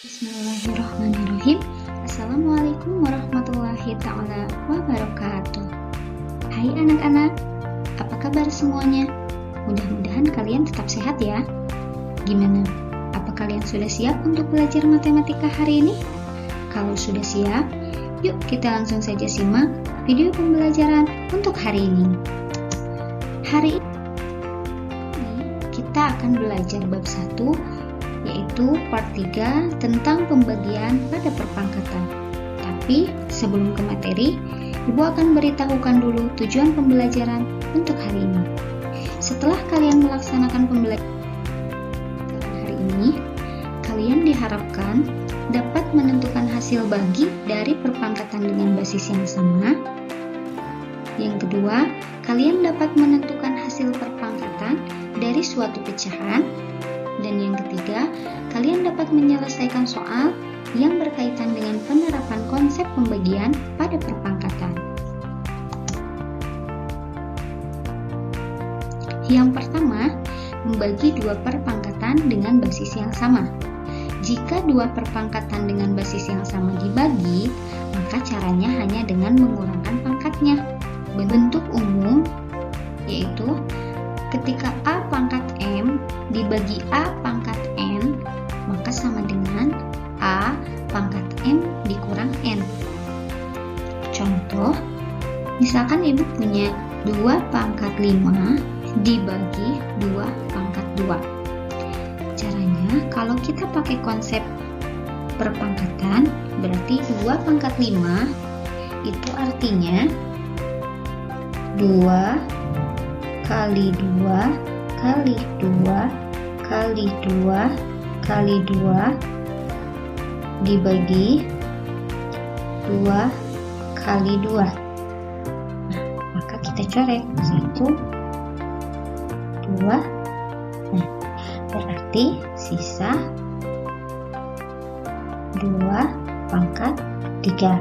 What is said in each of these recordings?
Bismillahirrahmanirrahim. Assalamualaikum warahmatullahi ta'ala wabarakatuh. Hai anak-anak, apa kabar semuanya? Mudah-mudahan kalian tetap sehat ya. Gimana? Apa kalian sudah siap untuk belajar matematika hari ini? Kalau sudah siap, yuk kita langsung saja simak video pembelajaran untuk hari ini. Hari ini kita akan belajar bab 1, yaitu part 3 tentang pembagian pada perpangkatan. Tapi sebelum ke materi, Ibu akan beritahukan dulu tujuan pembelajaran untuk hari ini. Setelah kalian melaksanakan pembelajaran hari ini, kalian diharapkan dapat menentukan hasil bagi dari perpangkatan dengan basis yang sama. Yang kedua, kalian dapat menentukan hasil perpangkatan dari suatu pecahan. Dan yang ketiga, kalian dapat menyelesaikan soal yang berkaitan dengan penerapan konsep pembagian pada perpangkatan. Yang pertama, membagi dua perpangkatan dengan basis yang sama. Jika dua perpangkatan dengan basis yang sama dibagi, maka caranya hanya dengan mengurangkan pangkatnya. Bentuk umum yaitu ketika A pangkat M dibagi A pangkat N, maka sama dengan A pangkat M dikurang N. Contoh, misalkan Ibu punya 2 pangkat 5 dibagi 2 pangkat 2. Caranya, kalau kita pakai konsep perpangkatan, berarti 2 pangkat 5 itu artinya 2 kali 2 kali 2 kali 2 kali 2 dibagi 2 kali 2. Nah, maka kita coret 1, 2. Nah, berarti sisa 2 pangkat 3.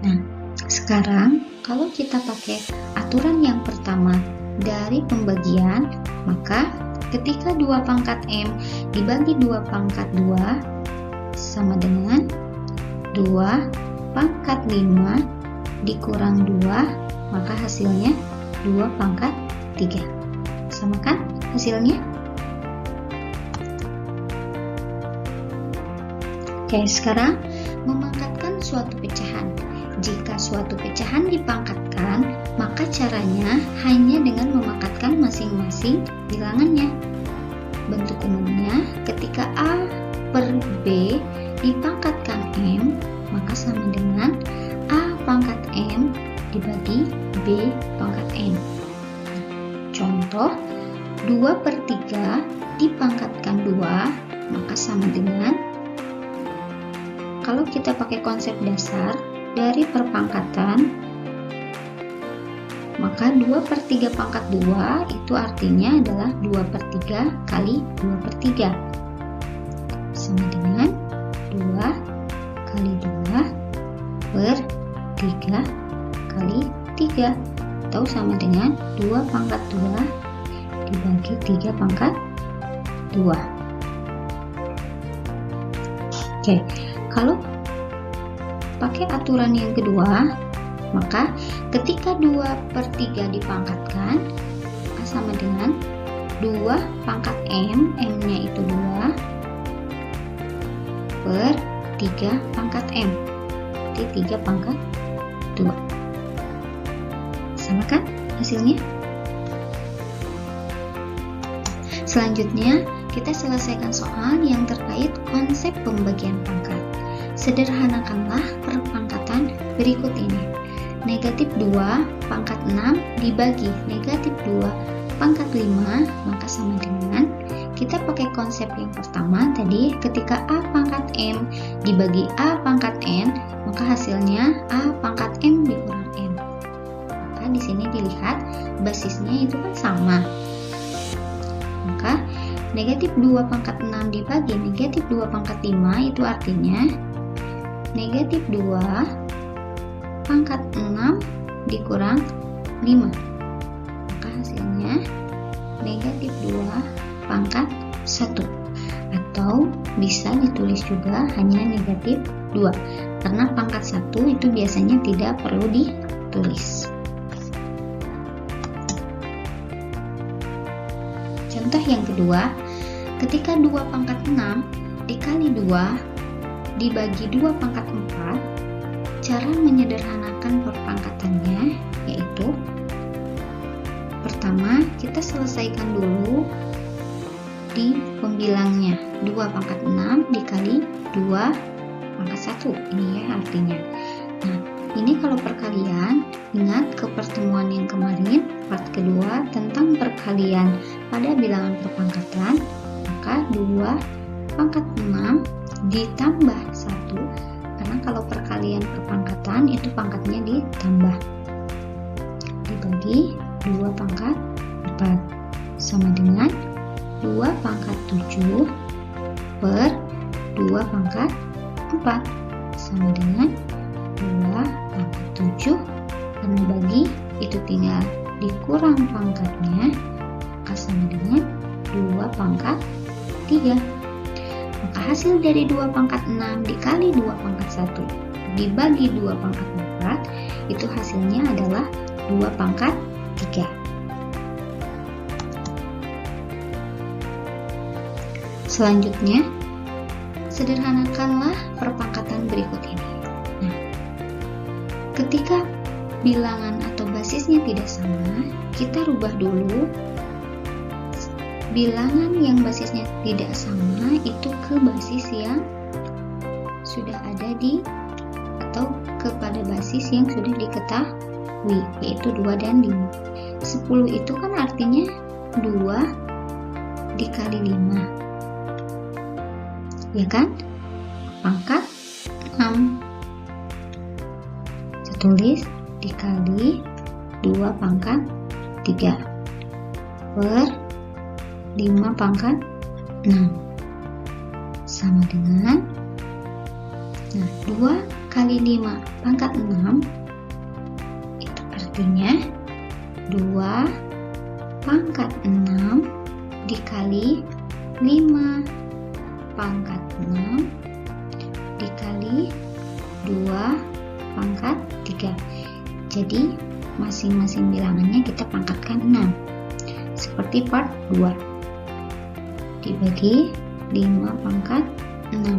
Nah, sekarang kalau kita pakai aturan yang pertama dari pembagian, maka ketika 2 pangkat M dibagi 2 pangkat 2 sama dengan 2 pangkat 5 dikurang 2, maka hasilnya 2 pangkat 3. Sama kan hasilnya? Oke, sekarang memangkatkan suatu pecahan. Jika suatu pecahan dipangkatkan, maka caranya hanya dengan memangkatkan masing-masing bilangannya. Bentuk umumnya, ketika A per B dipangkatkan M, maka sama dengan A pangkat M dibagi B pangkat N. Contoh, 2 per 3 dipangkatkan 2, maka sama dengan, kalau kita pakai konsep dasar dari perpangkatan, maka 2 per 3 pangkat 2 itu artinya adalah 2 per 3 kali 2 per 3 sama dengan 2 kali 2 per 3 kali 3, atau sama dengan 2 pangkat 2 dibagi 3 pangkat 2. Oke, kalau pakai aturan yang kedua, maka ketika 2 per 3 dipangkatkan, sama dengan 2 pangkat M, M-nya itu 2, per 3 pangkat M, berarti 3 pangkat 2. Sama kan hasilnya? Selanjutnya, kita selesaikan soal yang terkait konsep pembagian pangkat. Sederhanakanlah perpangkatan berikut ini. Negatif 2 pangkat 6 dibagi negatif 2 pangkat 5, maka sama dengan, kita pakai konsep yang pertama tadi, ketika A pangkat M dibagi A pangkat N, maka hasilnya A pangkat M dikurang N. Maka di sini dilihat basisnya itu kan sama. Maka negatif 2 pangkat 6 dibagi negatif 2 pangkat 5 itu artinya negatif 2 pangkat 6 dikurang 5, maka hasilnya negatif 2 pangkat 1, atau bisa ditulis juga hanya negatif 2, karena pangkat 1 itu biasanya tidak perlu ditulis. Contoh yang kedua, ketika 2 pangkat 6 dikali 2 dibagi 2 pangkat 4, cara menyederhanakan perpangkatannya yaitu pertama, kita selesaikan dulu di pembilangnya. 2 pangkat 6 dikali 2 pangkat 1. Ini ya artinya. Nah, ini kalau perkalian, ingat ke pertemuan yang kemarin, part kedua tentang perkalian pada bilangan perpangkatan, maka 2 pangkat 6 ditambah 1, karena kalau perkalian perpangkatan itu pangkatnya ditambah. Dibagi 2 pangkat 4 sama dengan 2 pangkat 7 per 2 pangkat 4 sama dengan 2 pangkat 7, karena bagi itu tinggal dikurang pangkatnya, maka sama dengan 2 pangkat 3. Maka hasil dari 2 pangkat 6 dikali 2 pangkat 1 dibagi 2 pangkat 4, itu hasilnya adalah 2 pangkat 3. Selanjutnya, sederhanakanlah perpangkatan berikut ini. Nah, ketika bilangan atau basisnya tidak sama, kita rubah dulu bilangan yang basisnya tidak sama itu ke basis yang sudah ada atau kepada basis yang sudah diketahui, yaitu 2 dan 5. 10 itu kan artinya 2 dikali 5, ya kan? Pangkat 6. Saya tulis dikali 2 pangkat 3 per 5 pangkat 6 sama dengan, nah 2 kali 5 pangkat 6 itu artinya 2 pangkat 6 dikali 5 pangkat 6 dikali 2 pangkat 3. Jadi masing-masing bilangannya kita pangkatkan 6 seperti part 2 dibagi 5 pangkat 6.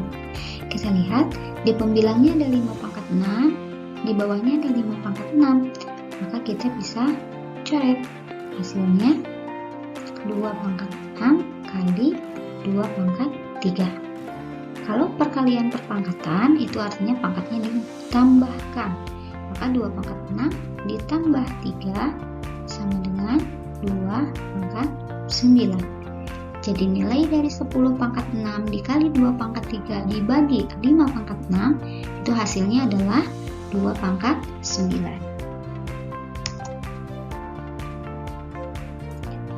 Kita lihat di pembilangnya ada 5 pangkat 6, di bawahnya ada 5 pangkat 6, maka kita bisa coret hasilnya 2 pangkat 6 kali 2 pangkat 3. Kalau perkalian perpangkatan itu artinya pangkatnya ditambahkan, maka 2 pangkat 6 ditambah 3 sama dengan 2 pangkat 9. Jadi nilai dari 10 pangkat 6 dikali 2 pangkat 3 dibagi 5 pangkat 6 itu hasilnya adalah 2 pangkat 9.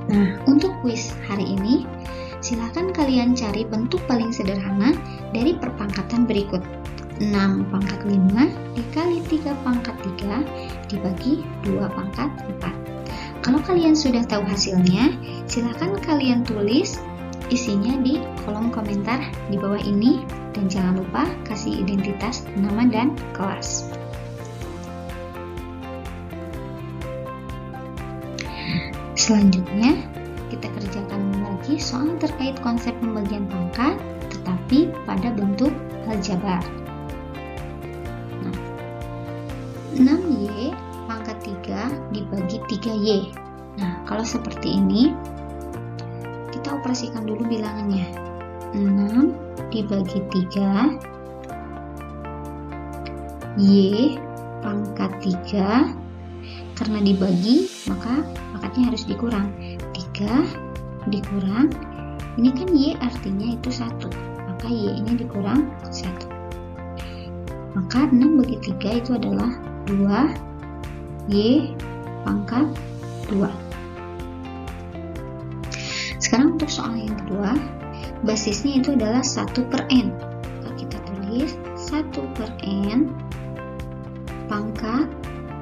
Nah, untuk kuis hari ini, silakan kalian cari bentuk paling sederhana dari perpangkatan berikut. 6 pangkat 5 dikali 3 pangkat 3 dibagi 2 pangkat 4. Kalau kalian sudah tahu hasilnya, silakan kalian tulis isinya di kolom komentar di bawah ini, dan jangan lupa kasih identitas, nama, dan kelas. Selanjutnya, kita kerjakan lagi soal terkait konsep pembagian pangkat, tetapi pada bentuk aljabar. Nah, 6Y pangkat 3 dibagi 3Y. Nah, kalau seperti ini, kita operasikan dulu bilangannya. 6 dibagi 3, Y pangkat 3, karena dibagi, maka pangkatnya harus dikurang. 3 dikurang, ini kan Y artinya itu 1, maka Y ini dikurang 1. Maka 6 bagi 3 itu adalah 2 Y pangkat 2. Sekarang untuk soal yang kedua, basisnya itu adalah 1 per N. Maka kita tulis 1 per N pangkat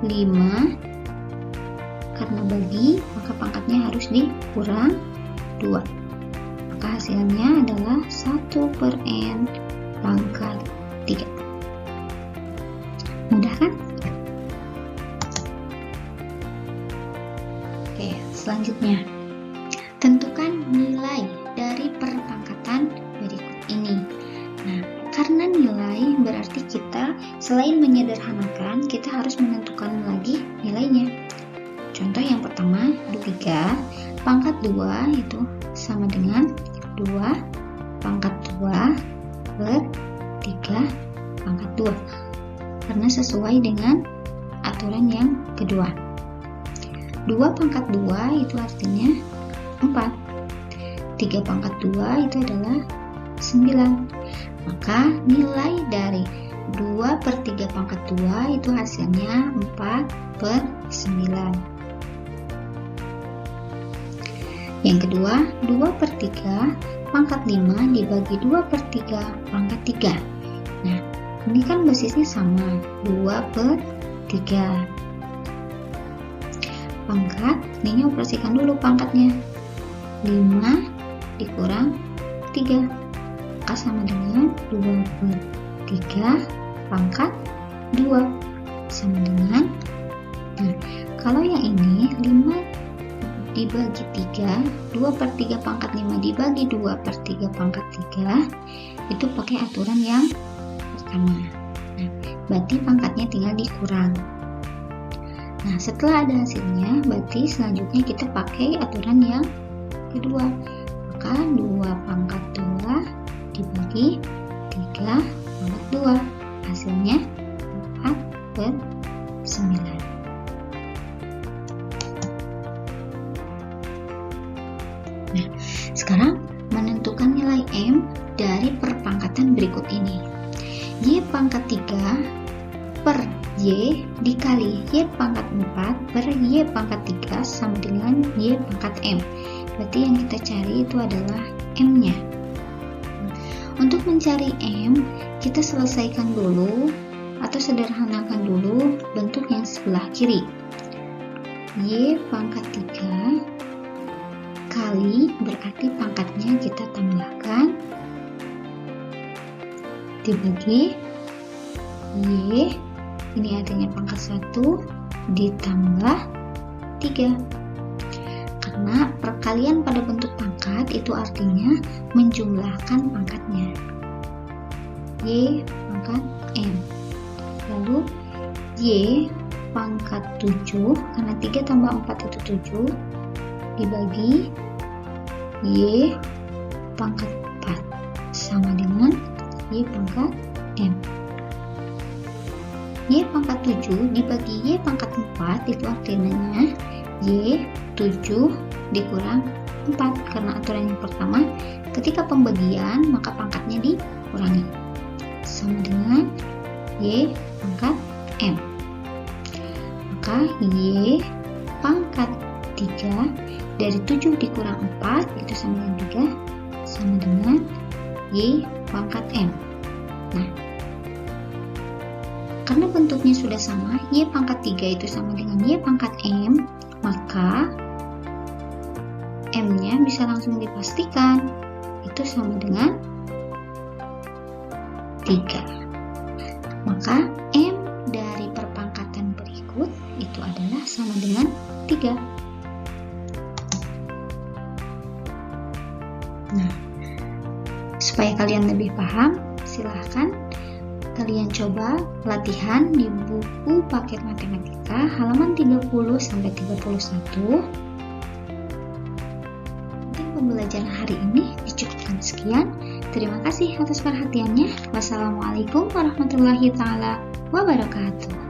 5, karena bagi maka pangkatnya harus dikurang 2. Maka hasilnya adalah 1 per maka selain menyederhanakan, kita harus menentukan lagi nilainya. Contoh yang pertama, 3 pangkat 2 itu sama dengan 2 pangkat 2 per 3 pangkat 2. Karena sesuai dengan aturan yang kedua. 2 pangkat 2 itu artinya 4. 3 pangkat 2 itu adalah 9. Maka nilai dari 2 per 3 pangkat 2 itu hasilnya 4 per 9. Yang kedua, 2 per 3 pangkat 5 dibagi 2 per 3 pangkat 3. Nah, ini kan basisnya sama, 2 per 3. Pangkat, ini operasikan dulu pangkatnya. 5 dikurang 3. Maka sama dengan 2 per 3 pangkat 2. Sama dengan, nah, kalau yang ini 5 dibagi 3, 2 per 3 pangkat 5 dibagi 2 per 3 pangkat 3, itu pakai aturan yang pertama. Nah, berarti pangkatnya tinggal dikurang. Nah, setelah ada hasilnya, berarti selanjutnya kita pakai aturan yang kedua. Maka 2 pangkat 2 dibagi 3 pangkat 2. Hasilnya 4 per 9. Nah, sekarang menentukan nilai M dari perpangkatan berikut ini. Y pangkat 3 per Y dikali Y pangkat 4 per Y pangkat 3 sama dengan Y pangkat M. Berarti yang kita cari itu adalah M-nya. Untuk mencari M, kita selesaikan dulu atau sederhanakan dulu bentuk yang sebelah kiri. Y pangkat 3 kali, berarti pangkatnya kita tambahkan dibagi Y, ini artinya pangkat 1 ditambah 3. Karena perkalian pada bentuk pangkat itu artinya menjumlahkan pangkatnya. Y pangkat M. Lalu Y pangkat 7, karena 3 tambah 4 itu 7, dibagi Y pangkat 4 sama dengan Y pangkat M. Y pangkat 7 dibagi Y pangkat 4 itu artinya Y 7 dikurang 4, karena aturan yang pertama ketika pembagian maka pangkatnya dikurangi, sama dengan Y pangkat M. Maka Y pangkat 3 dari 7 dikurang 4 itu sama dengan 3, sama dengan Y pangkat M. Nah, karena bentuknya sudah sama, Y pangkat 3 itu sama dengan Y pangkat M, maka M-nya bisa langsung dipastikan itu sama dengan 3. Maka M dari perpangkatan berikut itu adalah sama dengan 3. Nah, supaya kalian lebih paham, silahkan kalian coba latihan di buku paket matematika halaman 30 sampai 31. Mungkin pembelajaran hari ini dicukupkan sekian. Terima kasih atas perhatiannya. Wassalamualaikum warahmatullahi wabarakatuh.